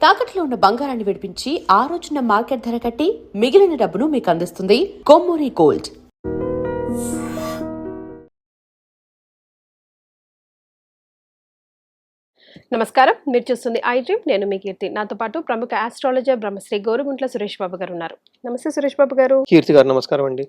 తాకట్లో ఉన్న బంగారాన్ని విడిపించి ఆ రోజున మార్కెట్ ధర కట్టి మిగిలిన డబ్బును మీకు అందిస్తుంది కొమ్మూరి గోల్డ్. నమస్కారం, మీరు చూస్తుంది ఐ డ్రీమ్. నేను మీ కీర్తి. నాతో పాటు ప్రముఖ ఆస్ట్రాలజర్ బ్రహ్మశ్రీ గోరుగుంట్ల సురేష్ బాబు గారు ఉన్నారు. నమస్తే సురేష్ బాబు గారు. కీర్తి గారు నమస్కారం అండి.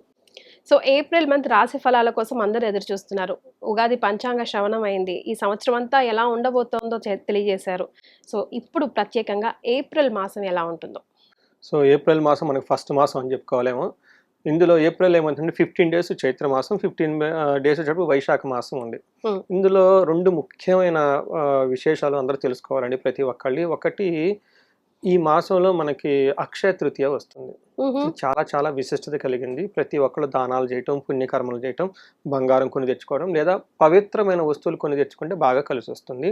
సో ఏప్రిల్ మంత్ రాశి ఫలాల కోసం అందరూ ఎదురు చూస్తున్నారు. ఉగాది పంచాంగ శ్రవణం అయింది. ఈ సంవత్సరం అంతా ఎలా ఉండబోతోందో తెలియజేశారు. సో ఇప్పుడు ప్రత్యేకంగా ఏప్రిల్ మాసం ఎలా ఉంటుందో. సో ఏప్రిల్ మాసం మనకి ఫస్ట్ మాసం అని చెప్పుకోవాలేమో. ఇందులో ఏప్రిల్ ఏమంటే 15 days చైత్ర మాసం, 15 days వచ్చేటప్పుడు వైశాఖ మాసం ఉంది. ఇందులో రెండు ముఖ్యమైన విశేషాలు అందరూ తెలుసుకోవాలండి ప్రతి ఒక్కళ్ళి. ఒకటి, ఈ మాసంలో మనకి అక్షయ తృతీయ వస్తుంది. చాలా చాలా విశిష్టత కలిగింది. ప్రతి ఒక్కళ్ళు దానాలు చేయటం, పుణ్యకర్మలు చేయటం, బంగారం కొని తెచ్చుకోవడం లేదా పవిత్రమైన వస్తువులు కొని తెచ్చుకుంటే బాగా కలిసి వస్తుంది.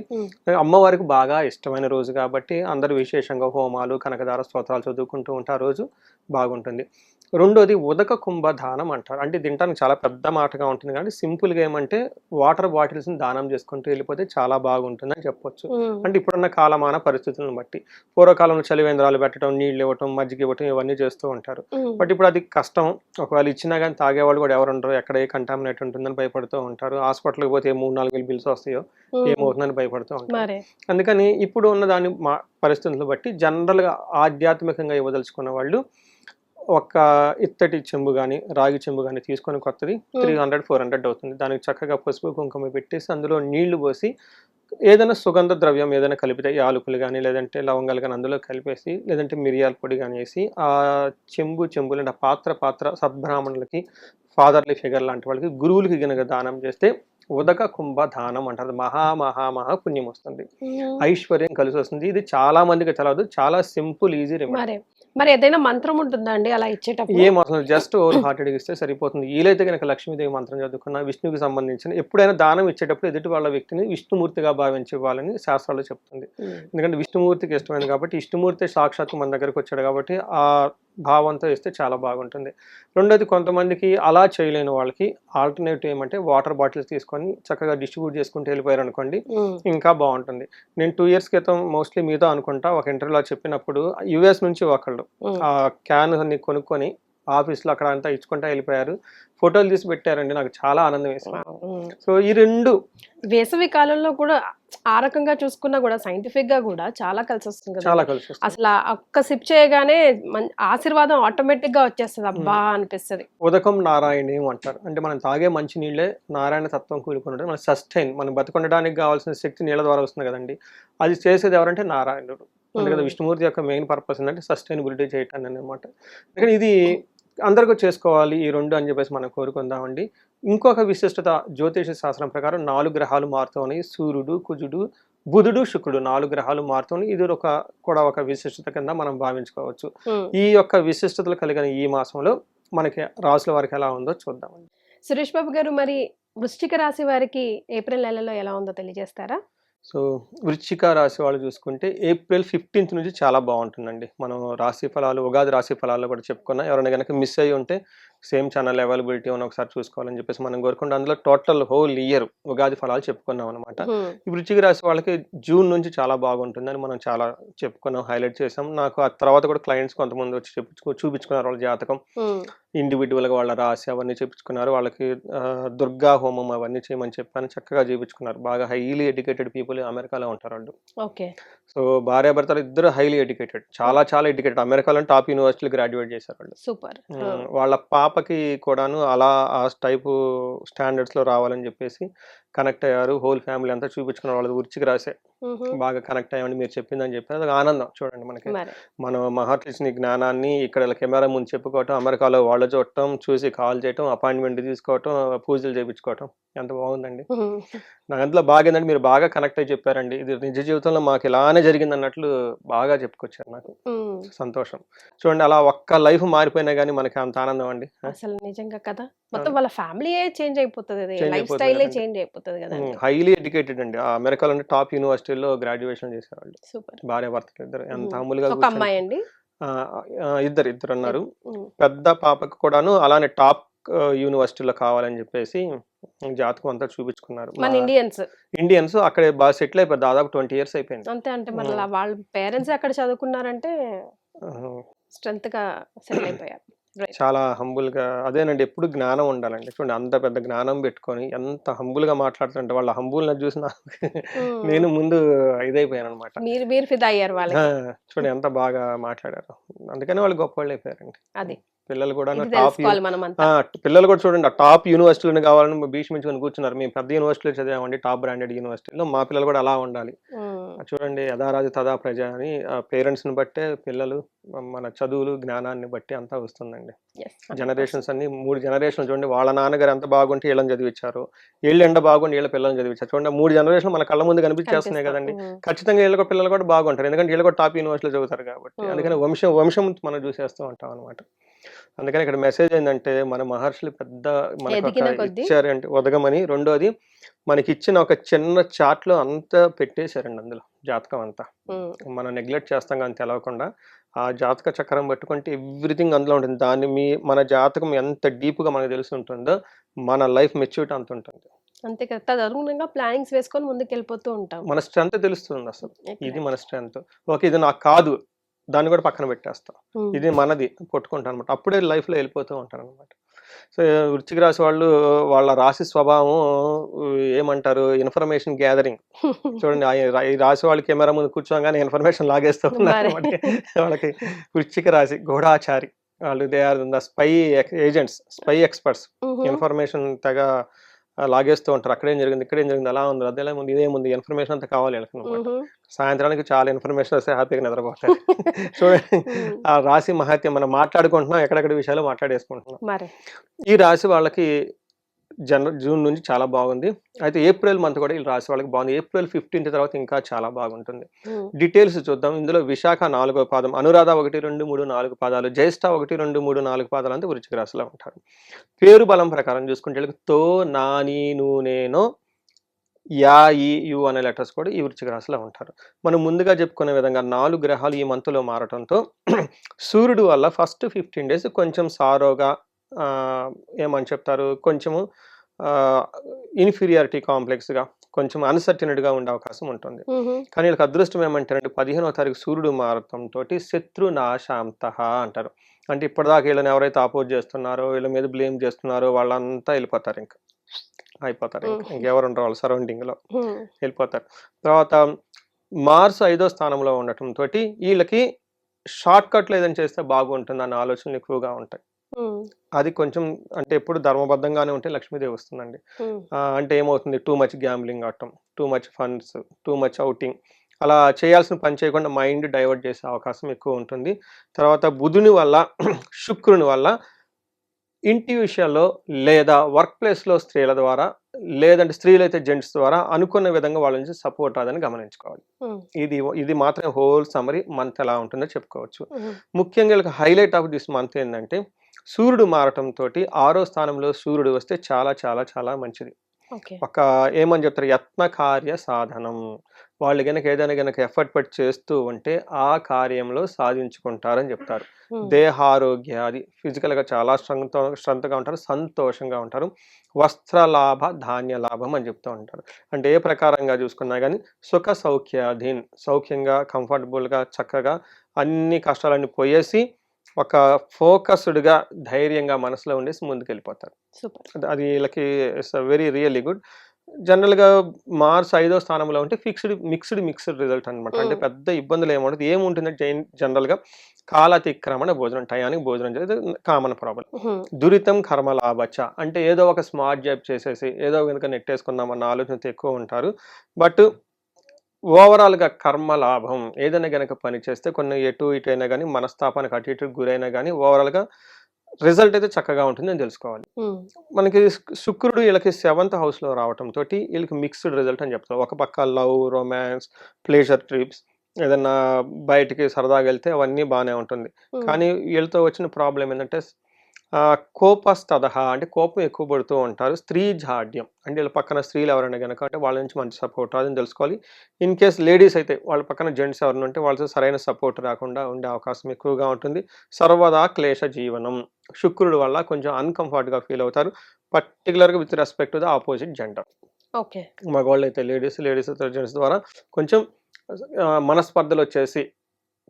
అమ్మవారికి బాగా ఇష్టమైన రోజు కాబట్టి అందరూ విశేషంగా హోమాలు, కనకదార స్తోత్రాలు చదువుకుంటూ ఉంటే ఆ రోజు బాగుంటుంది. రెండోది ఉదక కుంభదానం అంటారు. అంటే తినడానికి చాలా పెద్ద మాటగా ఉంటుంది కానీ సింపుల్గా ఏమంటే వాటర్ బాటిల్స్ని దానం చేసుకుంటూ వెళ్ళిపోతే చాలా బాగుంటుందని చెప్పొచ్చు. అంటే ఇప్పుడున్న కాలమాన పరిస్థితులను బట్టి పూర్వకాలంలో చలివేంద్రాలు పెట్టడం, నీళ్ళు ఇవ్వటం, మజ్జిగ ఇవ్వటం ఇవన్నీ చేస్తూ ఉంటారు. బట్ ఇప్పుడు అది కష్టం. ఒకవేళ ఇచ్చినా కానీ తాగేవాళ్ళు కూడా ఎవరు ఉండరు. ఎక్కడ ఏ కంటామినేట్ ఉంటుందని భయపడుతూ ఉంటారు. హాస్పిటల్కి పోతే 3-4 వేలు బిల్స్ వస్తాయో ఏమవుతుందని భయపడుతూ ఉంటారు. అందుకని ఇప్పుడు ఉన్న దాని పరిస్థితులను బట్టి జనరల్గా ఆధ్యాత్మికంగా ఇవ్వదలుచుకున్న వాళ్ళు ఒక ఇత్తడి చెంబు కానీ రాగి చెంబు కానీ తీసుకొని కొత్తది 300-400 అవుతుంది. దానికి చక్కగా పసుపు కుంకుమ పెట్టేసి అందులో నీళ్లు పోసి ఏదైనా సుగంధ ద్రవ్యం ఏదైనా కలిపితే యాలకులు కానీ లేదంటే లవంగాలు కానీ అందులో కలిపేసి లేదంటే మిరియాల పొడి కానీ వేసి ఆ చెంబులు అంటే పాత్ర సద్బ్రాహ్మణులకి, ఫాదర్లీ ఫిగర్ లాంటి వాళ్ళకి, గురువులకి గనక దానం చేస్తే ఉదక కుంభ దానం అంటారు. మహా పుణ్యం వస్తుంది, ఐశ్వర్యం కలిసి వస్తుంది. ఇది చాలా మందికి తెలియదు. చాలా సింపుల్, ఈజీ రెమెడీ. మరి ఏదైనా మంత్రం ఉంటుందా అండి అలా ఇచ్చేటప్పుడు? ఏం అవసరం, జస్ట్ ఓవర్ హార్టెడ్ ఇస్తే సరిపోతుంది. వీలైతే కనుక లక్ష్మీదేవి మంత్రం చదువుకున్న, విష్ణువుకి సంబంధించిన ఎప్పుడైనా దానం ఇచ్చేటప్పుడు ఎదుటి వాళ్ళ వ్యక్తిని విష్ణుమూర్తిగా భావించి ఇవ్వాలని శాస్త్రాలు చెప్తుంది. ఎందుకంటే విష్ణుమూర్తికి ఇష్టమైంది కాబట్టి, విష్ణుమూర్తి సాక్షాత్తు మన దగ్గరకు వచ్చాడు కాబట్టి ఆ భావంతో ఇస్తే చాలా బాగుంటుంది. రెండోది, కొంతమందికి అలా చేయలేని వాళ్ళకి ఆల్టర్నేటివ్ ఏమంటే వాటర్ బాటిల్స్ తీసుకొని చక్కగా డిస్ట్రిబ్యూట్ చేసుకుంటూ వెళ్ళిపోయారు అనుకోండి, ఇంకా బాగుంటుంది. నేను 2 years క్రితం మోస్ట్లీ మీతో అనుకుంటా ఒక ఇంటర్వ్యూలో చెప్పినప్పుడు US నుంచి ఒకళ్ళు ఆ క్యాన్ అన్ని కొనుక్కొని ఆఫీస్లో అక్కడ అంతా ఇచ్చుకుంటా వెళ్ళిపోయారు. ఫోటోలు తీసి పెట్టారండి. నాకు చాలా ఆనందం వేసింది. సో ఈ రెండు వేసవి కాలంలో కూడా ఆ రకంగా చూసుకున్నా కూడా సైంటిఫిక్ గా కూడా చాలా కలిసి వస్తుంది కదా. చాలా కలిసి వస్తుంది. అసలు ఒక్క సిప్ చేయగానే ఆశీర్వాదం ఆటోమేటిక్ గా వచ్చేస్తుంది. అబ్బా అనిపిస్తుంది. ఉదకం నారాయణీయం అంటారు. అంటే మనం తాగే మంచి నీళ్ళే నారాయణ తత్వం కూడుకుని మన సస్టైన్, మనం బతకొండడానికి కావాల్సిన శక్తి నీళ్ళ ద్వారా వస్తుంది కదండి. అది చేసేది ఎవరంటే నారాయణుడు. అందుకని విష్ణుమూర్తి యొక్క మెయిన్ పర్పస్ ఏంటంటే సస్టైనబిలిటీ చేయటాన్ని అనమాట. అందుకని ఇది అందరికీ చేసుకోవాలి ఈ రెండు అని చెప్పేసి మనం కోరుకుందామండి. ఇంకొక విశిష్టత జ్యోతిష శాస్త్రం ప్రకారం 4 గ్రహాలు మారుతున్నాయి. సూర్యుడు, కుజుడు, బుధుడు, శుక్రుడు 4 గ్రహాలు మారుతున్నాయి. ఇది కూడా ఒక విశిష్టత కింద మనం భావించుకోవచ్చు. ఈ యొక్క విశిష్టతలు కలిగిన ఈ మాసంలో మనకి రాసుల వారికి ఎలా ఉందో చూద్దామండి. సురేష్ బాబు గారు, మరి వృశ్చిక రాశి వారికి ఏప్రిల్ నెలలో ఎలా ఉందో తెలియజేస్తారా? సో వృశ్చిక రాశి వాళ్ళు చూసుకుంటే ఏప్రిల్ 15th నుంచి చాలా బాగుంటుందండి. మనం రాశి ఫలాలు, ఉగాది రాశి ఫలాల్లో కూడా చెప్పుకున్నాం. ఎవరైనా కనుక మిస్ అయ్యి ఉంటే సేమ్ ఛానల్ అవైలబిలిటీ ఉన్న ఒకసారి చూసుకోవాలని చెప్పేసి మనం కోరుకుంటే అందులో టోటల్ హోల్ ఇయర్ ఉగాది ఫలాలు చెప్పుకున్నాం అనమాట. ఈ వృశ్చిక రాశి వాళ్ళకి జూన్ నుంచి చాలా బాగుంటుందని మనం చాలా చెప్పుకున్నాం, హైలైట్ చేసాం. నాకు ఆ తర్వాత కూడా క్లయింట్స్ కొంతమంది వచ్చి చూపించుకున్నారు వాళ్ళ జాతకం, ఇండివిజువల్గా వాళ్ళ రాశి అవన్నీ చేయించుకున్నారు. వాళ్ళకి దుర్గా హోమం అవన్నీ చేయమని చెప్పాను, చక్కగా చేయించుకున్నారు. బాగా హైలీ ఎడ్యుకేటెడ్ పీపుల్ అమెరికాలో ఉంటారు వాళ్ళు. సో భార్యాభర్తలు ఇద్దరు హైలీ ఎడ్యుకేటెడ్, చాలా చాలా ఎడ్యుకేటెడ్. అమెరికాలో టాప్ యూనివర్సిటీలు గ్రాడ్యుయేట్ చేశారు వాళ్ళు. సూపర్. వాళ్ళ పాపకి కూడాను అలా ఆ టైపు స్టాండర్డ్స్ లో రావాలని చెప్పేసి కనెక్ట్ అయ్యారు. హోల్ ఫ్యామిలీ అంతా చూపించుకున్న వాళ్ళది వృశ్చిక రాశే. బాగా కనెక్ట్ అయ్యామని మీరు చెప్పిందని చెప్పారు. అది ఆనందం చూడండి. మనకి మన మహర్షి జ్ఞానాన్ని ఇక్కడ కెమెరా ముందు చెప్పుకోవటం, అమెరికాలో వాళ్ళ చూడటం, చూసి కాల్ చేయటం, అపాయింట్మెంట్ తీసుకోవటం, పూజలు చేయించుకోవటం ఎంత బాగుందండి. నాకు అంతలో బాగా ఏంటంటే మీరు బాగా కనెక్ట్ అయ్యి చెప్పారండి. ఇది నిజ జీవితంలో మాకు ఇలానే జరిగింది అన్నట్లు బాగా చెప్పుకొచ్చారు. నాకు సంతోషం. చూడండి, అలా ఒక్క లైఫ్ మారిపోయినా కానీ మనకి అంత ఆనందం అండి. అసలు నిజంగా కదా, మొత్తం వాళ్ళ ఫ్యామిలీ చేంజ్ అయిపోతుంది, లైఫ్ స్టైల్ చేంజ్ అయిపోతుంది కదా. హైలీ ఎడ్యుకేటెడ్ అండి. అమెరికాలో టాప్ యూనివర్సిటీలో గ్రాడ్యుయేషన్ చేశారు వాళ్ళు. సూపర్. భార్య భర్తలు ఇద్దరు ఎంత అమ్ములుగా. ఒక అమ్మాయి అండి, ఇద్దరు అన్నారు. పెద్ద పాపకు కూడాను అలానే టాప్ యూనివర్సిటీలో కావాలని చెప్పేసి జాతకం అంతా చూపించుకున్నారు. మన ఇండియన్స్ ఇండియన్స్ అక్కడే బాగా సెటిల్ అయిపోయారు. దాదాపు 20 years అయిపోయింది. అంతే. అంటే మరి వాళ్ళ పేరెంట్స్ అక్కడ చదువుకున్నారంటే ఆహా. స్ట్రెంత్ గా సెటిల్ అయిపోయారు. రైట్. చాలా హంబుల్గా అదేనండి, ఎప్పుడు జ్ఞానం ఉండాలండి. చూడండి అంత పెద్ద జ్ఞానం పెట్టుకొని ఎంత హంబుల్గా మాట్లాడుతుంటే వాళ్ళ హంబుల్ని చూసిన నేను ముందు ఇదైపోయాను అనమాట. మీరు మీరు ఫిదా అయ్యారు వాళ్ళకి. చూడండి ఎంత బాగా మాట్లాడారు. అందుకని వాళ్ళు గొప్ప వాళ్ళు అయిపోయారండి. అది పిల్లలు కూడా ఇది టాప్ తెలుసుకోవాలి మనం అంతా. పిల్లలు కూడా చూడండి ఆ టాప్ యూనివర్సిటీలను కావాలని భీష్మించుకొని కూర్చున్నారు. మేము పెద్ద యూనివర్సిటీలో చదివామండి, టాప్ బ్రాండెడ్ యూనివర్సిటీలో, మా పిల్లలు కూడా అలా ఉండాలి. చూడండి యథారాజు తదా ప్రజ అని పేరెంట్స్ని బట్టే పిల్లలు మన చదువులు జ్ఞానాన్ని బట్టి అంతా వస్తుందండి. జనరేషన్స్ అన్ని 3 జనరేషన్లు చూడండి. వాళ్ళ నాన్నగారు ఎంత బాగుంటే వీళ్ళని చదివించారు, వీళ్ళు ఎండ బాగుండి వీళ్ళ పిల్లల్ని చదివించారు. చూడండి 3 జనరేషన్లు మన కళ్ళ ముందు కనిపించేస్తున్నాయి కదండి. ఖచ్చితంగా వీళ్ళ పిల్లలు కూడా బాగుంటారు, ఎందుకంటే వీళ్ళు కూడా టాప్ యూనివర్సిటీలో చదువుతారు కాబట్టి. అందుకని వంశం మనం చూసేస్తూ ఉంటాం అనమాట. అందుకని ఇక్కడ మెసేజ్ ఏంటంటే మన మహర్షులు పెద్ద మనకు ఇచ్చారంటే ఉదగమని. రెండోది మనకి ఇచ్చిన ఒక చిన్న చాట్ లో అంతా పెట్టేశారండి, అందులో జాతకం అంతా. మనం నెగ్లెక్ట్ చేస్తాం కానీ తెలవకుండా ఆ జాతక చక్రం పట్టుకుంటే ఎవ్రీథింగ్ అందులో ఉంటుంది. దాన్ని మన జాతకం ఎంత డీప్ గా మనకు తెలిసి ఉంటుందో మన లైఫ్ మెచ్యూరిటీ అంత ఉంటుంది. అంతే కదా, తదనుగుణంగా ప్లానింగ్స్ వేసుకొని ముందుకు వెళ్ళిపోతూ ఉంటాం. మన స్ట్రెంత్ తెలుస్తుంది అసలు, ఇది మన స్ట్రెంత్. ఓకే ఇది నాకు కాదు, దాన్ని కూడా పక్కన పెట్టేస్తాం. ఇది మనది కొట్టుకుంటాను అనమాట. అప్పుడే లైఫ్లో వెళ్ళిపోతూ ఉంటాను అనమాట. సో వృశ్చిక రాశి వాళ్ళు వాళ్ళ రాశి స్వభావం ఏమంటారు, ఇన్ఫర్మేషన్ గ్యాదరింగ్. చూడండి ఈ రాశి వాళ్ళు కెమెరా ముందు కూర్చోగానే ఇన్ఫర్మేషన్ లాగేస్తూ ఉన్నారు. వాళ్ళకి వృశ్చిక రాశి గూఢాచారి వాళ్ళు, they are the spy agents, spy experts. Information తెగ లాగేస్తూ ఉంటారు. అక్కడేం జరిగింది, ఇక్కడేం జరిగింది, అలా ఉంది, అదేలా ఉంది, ఇదేముంది, ఇన్ఫర్మేషన్ అంతా కావాలి అనమాట. సాయంత్రానికి చాలా ఇన్ఫర్మేషన్ వస్తే హ్యాపీగా నిద్రపోతారు. చూడండి ఆ రాశి మహత్యం. మనం మాట్లాడుకుంటున్నాం, ఎక్కడెక్కడ విషయాలు మాట్లాడేసుకుంటున్నాం. ఈ రాశి వాళ్ళకి జూన్ నుంచి చాలా బాగుంది. అయితే ఏప్రిల్ మంత్ కూడా ఈ రాశి వాళ్ళకి బాగుంది. ఏప్రిల్ 15th తర్వాత ఇంకా చాలా బాగుంటుంది. డీటెయిల్స్ చూద్దాం. ఇందులో విశాఖ 4వ పాదం, అనురాధ 1, 2, 3, 4 పాదాలు, జ్యేష్ఠ 1, 2, 3, 4 పాదాలు అంతా వృశ్చిక రాశిలో ఉంటారు. పేరు బలం ప్రకారం చూసుకుంటే తో, నా, నీ, ను, నేనో, యా, ఈ, యు అనే లెటర్స్ కూడా ఈ వృశ్చిక రాశిలో ఉంటారు. మనం ముందుగా చెప్పుకునే విధంగా 4 గ్రహాలు ఈ మంత్లో మారటంతో సూర్యుడు వల్ల ఫస్ట్ 15 days కొంచెం సారోగా ఏమని చెప్తారు, కొంచెము ఇన్ఫీరియారిటీ కాంప్లెక్స్గా, కొంచెం అన్సర్టెనిటీగా ఉండే అవకాశం ఉంటుంది. కానీ వీళ్ళకి అదృష్టం ఏమంటారంటే 15వ తారీఖు సూర్యుడు మారటంతో శత్రునాశాంత అంటారు. అంటే ఇప్పటిదాకా వీళ్ళని ఎవరైతే అపోజ్ చేస్తున్నారో, వీళ్ళ మీద బ్లేమ్ చేస్తున్నారో వాళ్ళంతా వెళ్ళిపోతారు, ఇంకా అయిపోతారు, ఇంకెవరు ఉండరు వాళ్ళ సరౌండింగ్ లో వెళ్ళిపోతారు. తర్వాత మార్స్ 5వ స్థానంలో ఉండటంతో వీళ్ళకి షార్ట్ కట్లు ఏదైనా చేస్తే బాగుంటుంది అన్న ఆలోచనలు ఎక్కువగా ఉంటాయి. అది కొంచెం అంటే ఎప్పుడు ధర్మబద్ధంగానే ఉంటే లక్ష్మీదేవి వస్తుందండి. అంటే ఏమవుతుంది, టూ మచ్ గ్యాంబ్లింగ్ ఆడటం, too much funds, too much outing, అలా చేయాల్సిన పని చేయకుండా మైండ్ డైవర్ట్ చేసే అవకాశం ఎక్కువ ఉంటుంది. తర్వాత బుధుని వల్ల శుక్రుని వల్ల ఇంటి విషయాల్లో లేదా వర్క్ ప్లేస్లో స్త్రీల ద్వారా, లేదంటే స్త్రీలు అయితే జెంట్స్ ద్వారా అనుకున్న విధంగా వాళ్ళ నుంచి సపోర్ట్ రాదని గమనించుకోవాలి. ఇది మాత్రం హోల్ సమరీ మంత్ ఎలా ఉంటుందో చెప్పుకోవచ్చు. ముఖ్యంగా హైలైట్ ఆఫ్ దిస్ మంత్ ఏంటంటే సూర్యుడు మారటంతో 6వ స్థానంలో సూర్యుడు వస్తే చాలా చాలా చాలా మంచిది. ఒక ఏమని చెప్తారు, యత్న కార్య సాధనం. వాళ్ళు గనక ఏదైనా గనక ఎఫర్ట్ పెట్టి చేస్తూ ఉంటే ఆ కార్యంలో సాధించుకుంటారని చెప్తారు. దేహారోగ్యాది ఫిజికల్ గా చాలా స్ట్రెంత్గా ఉంటారు, సంతోషంగా ఉంటారు. వస్త్రలాభ ధాన్య లాభం అని చెప్తూ ఉంటారు. అంటే ఏ ప్రకారంగా చూసుకున్నా కానీ సుఖ సౌఖ్యాధీన్, సౌఖ్యంగా కంఫర్టబుల్గా చక్కగా అన్ని కష్టాలన్నీ పోయేసి ఒక ఫోకస్డ్గా ధైర్యంగా మనసులో ఉండేసి ముందుకు వెళ్ళిపోతారు. అది వీళ్ళకి ఇట్స్ వెరీ రియల్లీ గుడ్. జనరల్గా మార్స్ 5వ స్థానంలో ఉంటే మిక్స్డ్ రిజల్ట్ అనమాట. అంటే పెద్ద ఇబ్బందులు ఏముంటుంది, ఏముంటుందంటే జనరల్గా కాలతిక్రమణ భోజనం, టయానికి భోజనం చేస్తే కామన్ ప్రాబ్లం. దురితం కర్మలాభచ, అంటే ఏదో ఒక స్మార్ట్ జాబ్ చేసేసి ఏదో కనుక నెట్టేసుకుందాం అన్న ఆలోచనతో ఎక్కువ ఉంటారు. బట్ ఓవరాల్గా కర్మ లాభం, ఏదైనా గనక పని చేస్తే కొన్ని ఎటు ఇటు అయినా కానీ మనస్తాపానికి అటు ఇటు గురైనా కానీ ఓవరాల్గా రిజల్ట్ అయితే చక్కగా ఉంటుందని తెలుసుకోవాలి. మనకి శుక్రుడు వీళ్ళకి 7th హౌస్లో రావటంతో వీళ్ళకి మిక్స్డ్ రిజల్ట్ అని చెప్తారు. ఒక పక్క లవ్, రొమాన్స్, ప్లేజర్ ట్రిప్స్, ఏదన్నా బయటికి సరదాగా వెళ్తే అవన్నీ బాగానే ఉంటుంది. కానీ వీళ్ళతో వచ్చిన ప్రాబ్లం ఏంటంటే కోపస్తదహ, అంటే కోపం ఎక్కువ పడుతూ ఉంటారు. స్త్రీ జాడ్యం, అంటే వీళ్ళ పక్కన స్త్రీలు ఎవరైనా కనుక అంటే వాళ్ళ నుంచి మంచి సపోర్ట్ రాదని తెలుసుకోవాలి. ఇన్ కేస్ లేడీస్ అయితే వాళ్ళ పక్కన జెంట్స్ ఎవరైనా ఉంటే వాళ్ళతో సరైన సపోర్ట్ రాకుండా ఉండే అవకాశం ఎక్కువగా ఉంటుంది. సర్వదా క్లేశ జీవనం, శుక్రుడు వల్ల కొంచెం అన్కంఫర్ట్గా ఫీల్ అవుతారు. పర్టికులర్గా with respect to the opposite gender. Okay. మగవాళ్ళు అయితే లేడీస్ అయితే జెంట్స్ ద్వారా కొంచెం మనస్పర్ధలు వచ్చేసి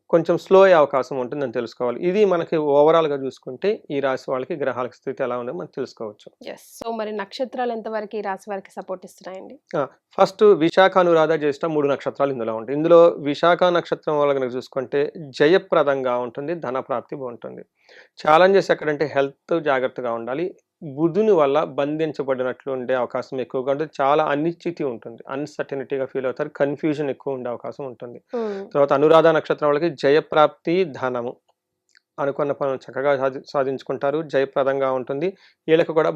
కొంచెం స్లో అయ్యే అవకాశం ఉంటుందని తెలుసుకోవాలి. ఇది మనకి ఓవరాల్‌గా చూసుకుంటే ఈ రాశి వాళ్ళకి గ్రహాల స్థితి ఎలా ఉందో మనం తెలుసుకోవచ్చు. యెస్. సో, మరి నక్షత్రాలు ఎంతవరకు ఈ రాశి వారికి సపోర్ట్ ఇస్తున్నాయండి? ఫస్ట్ విశాఖ, అనురాధ, జ్యేష్ఠ 3 నక్షత్రాలు ఇందులో ఉంటాయి. ఇందులో విశాఖ నక్షత్రం వాళ్ళ గనుక చూసుకుంటే జయప్రదంగా ఉంటుంది. ధనప్రాప్తి బావుంటుంది. ఛాలెంజెస్ ఎక్కడంటే హెల్త్ జాగ్రత్తగా ఉండాలి. బుధుని వల్ల బంధించబడినట్లు ఉండే అవకాశం ఎక్కువగా ఉంటుంది. చాలా అనిశ్చితి ఉంటుంది. అన్‌సర్టెనిటీగా ఫీల్ అవుతారు. కన్‌ఫ్యూజన్ ఎక్కువ ఉండే అవకాశం ఉంటుంది. తర్వాత అనురాధ నక్షత్రం వాళ్ళకి జయప్రాప్తి, ధనము. అనుకున్న పనులు చక్కగా సాధించుకుంటారు. జయప్రదంగా ఉంటుంది. వీళ్ళకి కూడా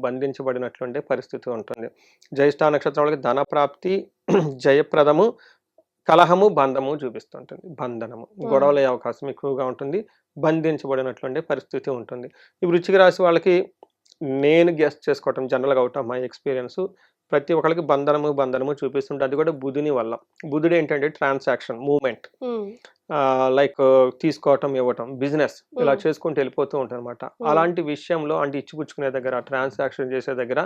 బంధించబడినట్లుండే పరిస్థితి ఉంటుంది. జ్యేష్ఠ నక్షత్రం వాళ్ళకి ధనప్రాప్తి, జయప్రదము, కలహము, బంధము చూపిస్తుంటుంది. బంధనము. గొడవలయ్యే అవకాశం ఎక్కువగా ఉంటుంది. బంధించబడినట్లుండే పరిస్థితి ఉంటుంది. ఈ వృశ్చిక రాశి వాళ్ళకి నేను గెస్ చేసుకోవటం జనరల్‌గా ఔట్ ఆఫ్ మై ఎక్స్‌పీరియన్స్ ప్రతి ఒక్కళ్ళకి బంధనము చూపిస్తుంటే అది కూడా బుధుని వల్ల. బుధుడు ఏంటంటే ట్రాన్సాక్షన్, మూవ్‌మెంట్. లైక్ తీసుకోవటం, ఇవ్వటం, బిజినెస్ ఇలా చేసుకుంటూ వెళ్ళిపోతూ ఉంటారనమాట. అలాంటి విషయంలో అంటే ఇచ్చిపుచ్చుకునే దగ్గర, ట్రాన్సాక్షన్ చేసే దగ్గర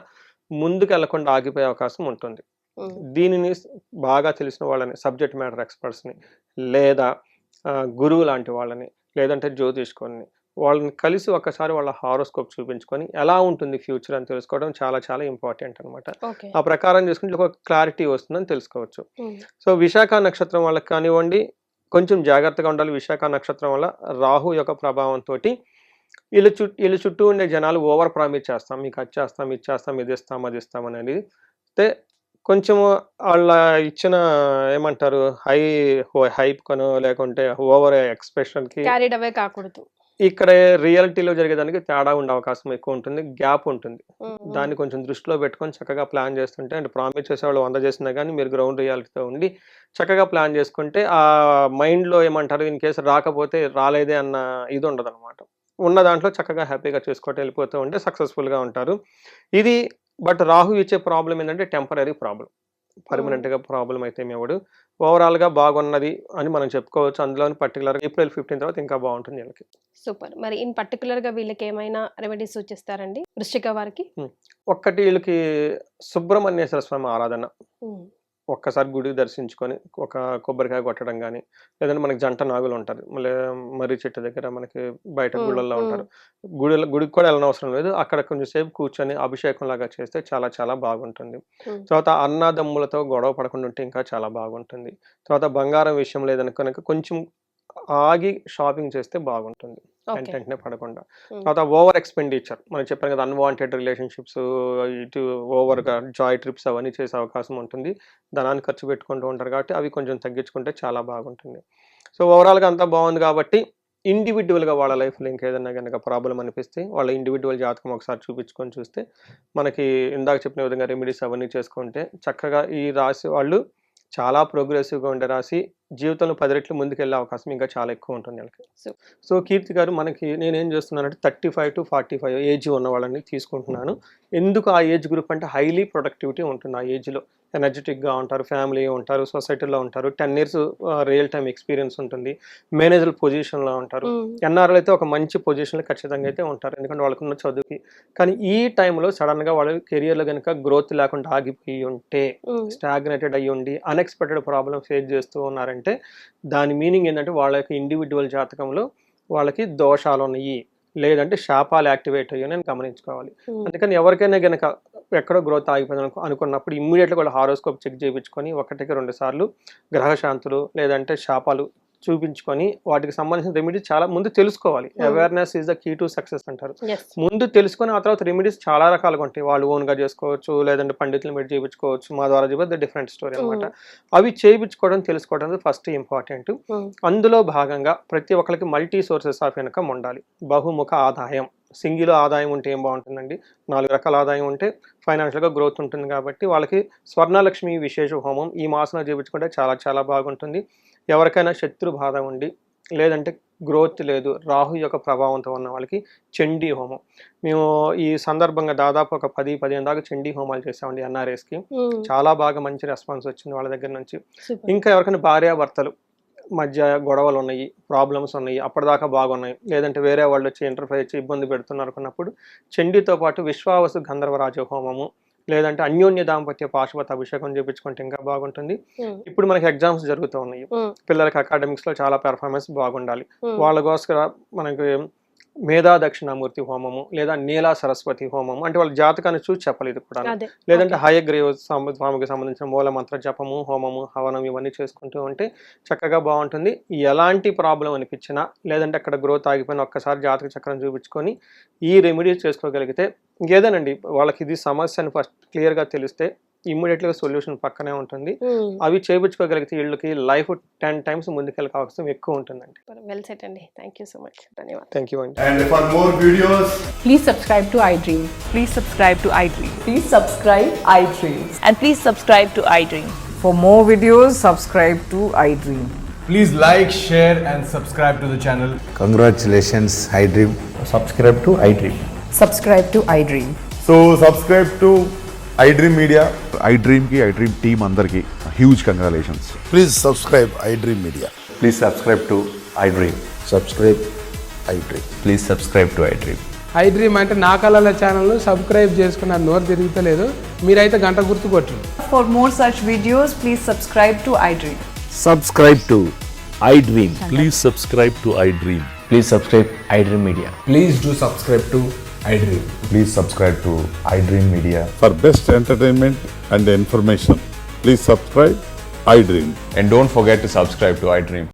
ముందుకెళ్లకుండా ఆగిపోయే అవకాశం ఉంటుంది. దీనిని బాగా తెలిసిన వాళ్ళని, సబ్జెక్ట్ మ్యాటర్ ఎక్స్పర్ట్స్‌ని లేదా గురువు లాంటి వాళ్ళని, లేదంటే జ్యోతిష్కుల్ని వాళ్ళని కలిసి ఒక్కసారి వాళ్ళ హారోస్కోప్ చూపించుకొని ఎలా ఉంటుంది ఫ్యూచర్ అని తెలుసుకోవడం చాలా చాలా ఇంపార్టెంట్ అనమాట. ఆ ప్రకారం చేసుకుంటే ఒక క్లారిటీ వస్తుందని తెలుసుకోవచ్చు. సో విశాఖ నక్షత్రం వాళ్ళకి కానివ్వండి కొంచెం జాగ్రత్తగా ఉండాలి. విశాఖ నక్షత్రం వల్ల రాహు యొక్క ప్రభావంతో వీళ్ళ చుట్టూ ఉండే జనాలు ఓవర్ ప్రామిస్ చేస్తాం, మీకు అది చేస్తాం, ఇది చేస్తాం, ఇది ఇస్తాం, అది ఇస్తాం అనేది కొంచెం వాళ్ళ ఇచ్చిన ఏమంటారు హైప్ కొనో లేకుంటే ఓవర్ ఎక్స్‌ప్రెషన్‌కి క్యారీడ్ అవే కాకూడదు. ఇక్కడ రియాలిటీలో జరిగేదానికి తేడా ఉండే అవకాశం ఎక్కువ ఉంటుంది. గ్యాప్ ఉంటుంది. దాన్ని కొంచెం దృష్టిలో పెట్టుకొని చక్కగా ప్లాన్ చేస్తుంటే అంటే ప్రామిస్ చేసేవాళ్ళు 100 చేసినా గానీ మీరు గ్రౌండ్ రియాలిటీతో ఉండి చక్కగా ప్లాన్ చేసుకుంటే ఆ మైండ్‌లో ఏమంటారు ఇన్ కేస్ రాకపోతే రాలేదే అన్న ఇది ఉండదనమాట. ఉన్న దాంట్లో చక్కగా హ్యాపీగా చేసుకుంటూ వెళ్ళిపోతూ ఉంటే సక్సెస్‌ఫుల్‌గా ఉంటారు. ఇది బట్ రాహు ఇచ్చే ప్రాబ్లమ్ ఏంటంటే టెంపరరీ ప్రాబ్లమ్. పర్మనెంట్‌గా ప్రాబ్లమ్ అయితే ఏమి ఇవ్వడు. ఓవరాల్‌గా బాగున్నది అని మనం చెప్పుకోవచ్చు. అందులోని పర్టిక్యులర్‌గా ఏప్రిల్ 15 తర్వాత ఇంకా బాగుంటుంది వీళ్ళకి. సూపర్. మరి ఇన్ పర్టిక్యులర్‌గా వీళ్ళకి ఏమైనా రెమెడీస్ సూచిస్తారండి వృశ్చిక వారికి? ఒక్కటి వీళ్ళకి సుబ్రహ్మణ్యేశ్వర స్వామి ఆరాధన. ఒక్కసారి గుడి దర్శించుకొని ఒక కొబ్బరికాయ కొట్టడం కానీ లేదంటే మనకి జంట నాగులు ఉంటారు. మళ్ళీ మర్రి చెట్టు దగ్గర మనకి బయట గుళ్ళల్లో ఉంటారు. గుడికి కూడా వెళ్ళనవసరం లేదు. అక్కడ కొంచెం సేపు కూర్చొని అభిషేకం లాగా చేస్తే చాలా చాలా బాగుంటుంది. తర్వాత అన్నదమ్ములతో గొడవ పడకుండా ఉంటే ఇంకా చాలా బాగుంటుంది. తర్వాత బంగారం విషయం లేదని కనుక కొంచెం ఆగి షాపింగ్ చేస్తే బాగుంటుంది. వెంటనే పడకుండా. తర్వాత ఓవర్ ఎక్స్‌పెండిచర్ మనం చెప్పాను కదా అన్‌వాంటెడ్ రిలేషన్‌షిప్స్ ఇటు ఓవర్‌గా జాయ్ ట్రిప్స్ అవన్నీ చేసే అవకాశం ఉంటుంది. ధనాన్ని ఖర్చు పెట్టుకుంటూ ఉంటారు కాబట్టి అవి కొంచెం తగ్గించుకుంటే చాలా బాగుంటుంది. సో ఓవరాల్‌గా అంతా బాగుంది కాబట్టి ఇండివిడ్యువల్‌గా వాళ్ళ లైఫ్‌లో ఇంకేదన్నా గనక ప్రాబ్లమ్ అనిపిస్తే వాళ్ళ ఇండివిడ్యువల్ జాతకం ఒకసారి చూపించుకొని చూస్తే మనకి ఇందాక చెప్పిన విధంగా రెమెడీస్ అవన్నీ చేసుకుంటే చక్కగా ఈ రాశి వాళ్ళు చాలా ప్రోగ్రెసివ్‌గా ఉండే రాశి జీవితంలో 10 రెట్లు ముందుకెళ్ళే అవకాశం ఇంకా చాలా ఎక్కువ ఉంటుంది వీళ్ళకి. సో కీర్తి గారు మనకి నేనేం చేస్తున్నానంటే 35-45 ఏజ్ ఉన్న వాళ్ళని తీసుకుంటున్నాను. ఎందుకు ఆ ఏజ్ గ్రూప్ అంటే హైలీ ప్రొడక్టివిటీ ఉంటుంది ఆ ఏజ్‌లో. ఎనర్జిటిక్‌గా ఉంటారు, ఫ్యామిలీ ఉంటారు, సొసైటీలో ఉంటారు. 10 ఇయర్స్ రియల్ టైమ్ ఎక్స్‌పీరియన్స్ ఉంటుంది. మేనేజర్ పొజిషన్‌లో ఉంటారు. ఎన్ఆర్‌లు అయితే ఒక మంచి పొజిషన్‌లో ఖచ్చితంగా అయితే ఉంటారు. ఎందుకంటే వాళ్ళకున్న చదువుకి. కానీ ఈ టైంలో సడన్‌గా వాళ్ళ కెరియర్‌లో గనుక గ్రోత్ లేకుండా ఆగిపోయి ఉంటే, స్టాగ్నేటెడ్ అయ్యి ఉండి అన్‌ఎక్స్‌పెక్టెడ్ ప్రాబ్లమ్ ఫేస్ చేస్తూ ఉన్నారంటే దాని మీనింగ్ ఏంటంటే వాళ్ళ యొక్క ఇండివిడ్యువల్ జాతకంలో వాళ్ళకి దోషాలు ఉన్నాయి. లేదంటే శాపాలు యాక్టివేట్ అయ్యాయని గమనించుకోవాలి. అందుకని ఎవరికైనా గనక ఎక్కడో గ్రోత్ ఆగిపోయింది అనుకున్నప్పుడు ఇమ్మీడియట్‌గా వాళ్ళ హారోస్కోప్ చెక్ చేయించుకొని 1-2 సార్లు గ్రహశాంతులు లేదంటే శాపాలు చూపించుకొని వాటికి సంబంధించిన రెమెడీస్ చాలా ముందు తెలుసుకోవాలి. Awareness is the key to success అంటారు. ముందు తెలుసుకొని ఆ తర్వాత రెమెడీస్ చాలా రకాలుగా ఉంటాయి. వాళ్ళు ఓన్‌గా చేసుకోవచ్చు లేదంటే పండితులను పెట్టి చేయించుకోవచ్చు. మా ద్వారా చేపిస్తే డిఫరెంట్ స్టోరీ అనమాట. అవి చేయించుకోవడం తెలుసుకోవడం ఫస్ట్ ఇంపార్టెంట్. అందులో భాగంగా ప్రతి ఒక్కరికి మల్టీ సోర్సెస్ ఆఫ్ ఇన్కమ్ ఉండాలి. బహుముఖ ఆదాయం. సింగిల్ ఆదాయం ఉంటే ఏం బాగుంటుందండి 4 రకాల ఆదాయం ఉంటే ఫైనాన్షియల్‌గా గ్రోత్ ఉంటుంది కాబట్టి వాళ్ళకి స్వర్ణలక్ష్మి విశేష హోమం ఈ మాసంలో చేయించుకుంటే చాలా చాలా బాగుంటుంది. ఎవరికైనా శత్రు బాధ ఉండి లేదంటే గ్రోత్ లేదు రాహు యొక్క ప్రభావంతో ఉన్న వాళ్ళకి చండీ హోమం మేము ఈ సందర్భంగా దాదాపు ఒక 10-15 దాకా చండీ హోమాలు చేసామండి ఎన్ఆర్ఎస్కి. చాలా బాగా మంచి రెస్పాన్స్ వచ్చింది వాళ్ళ దగ్గర నుంచి. ఇంకా ఎవరికైనా భార్యాభర్తలు మధ్య గొడవలు ఉన్నాయి, ప్రాబ్లమ్స్ ఉన్నాయి, అప్పటిదాకా బాగున్నాయి, లేదంటే వేరే వాళ్ళు వచ్చి ఇంటర్ఫేర్ ఇచ్చి ఇబ్బంది పెడుతున్నారు అనుకున్నప్పుడు చండీతో పాటు విశ్వావసు గంధర్వరాజ హోమము లేదంటే అన్యోన్య దాంపత్య పాశుపత అభిషేకం చేయించుకుంటే ఇంకా బాగుంటుంది. ఇప్పుడు మనకి ఎగ్జామ్స్ జరుగుతూ ఉన్నాయి, పిల్లలకి అకాడమిక్స్ లో చాలా పెర్ఫార్మెన్స్ బాగుండాలి, వాళ్ళ కోసం మనకి మేధా దక్షిణామూర్తి హోమము లేదా నీలా సరస్వతి హోమము అంటే వాళ్ళ జాతకాన్ని చూసి చెప్పాలి ఇది కూడా, లేదంటే హయగ్రీవ స్వామికి సంబంధించిన మూల మంత్ర జపము హోమము హవనం ఇవన్నీ చేసుకుంటూ ఉంటే చక్కగా బాగుంటుంది. ఎలాంటి ప్రాబ్లం అనిపించినా లేదంటే అక్కడ గ్రోత్ ఆగిపోయిన ఒక్కసారి జాతక చక్రం చూపించుకొని ఈ రెమెడీస్ చేసుకోగలిగితే ఇంకేదేనండి వాళ్ళకి ఇది సమస్య అని ఫస్ట్ క్లియర్గా తెలిస్తే ఇమ్మీడియట్గా సొల్యూషన్ పక్కనే ఉంటుంది. అవి చేయించుకోగలిగితే వీళ్ళకి లైఫ్ 10 times ముందుకెళ్ళే అవకాశం ఎక్కువ ఉంటుందండి. వెల్ సెట్ అండి, థ్యాంక్ యూ సో మచ్, ధన్యవాదాలు. థ్యాంక్ యూ అండి. And for more videos, Please subscribe to iDream. Please subscribe to iDream. Please subscribe iDream. And please subscribe to iDream. For more videos, subscribe to iDream. please like, share and subscribe to the channel. Congratulations, iDream. Subscribe to iDream. Subscribe to iDream. So subscribe to iDream Media. iDream की iDream team अंदर की huge congratulations. Please subscribe iDream Media. Please subscribe to iDream. Subscribe iDream. Please subscribe to iDream. iDream అంటే నా కళల channel subscribe చేసుకున్న నోరు తిరుగుతలేదు, మీరైతే గంట గుర్తు కొట్టండి. For more such videos, please subscribe to iDream. Subscribe to iDream. Please subscribe to iDream. Please subscribe iDream Media. Please do subscribe to iDream. Please subscribe to iDream Media. For best entertainment and information, please subscribe iDream. And don't forget to subscribe to iDream.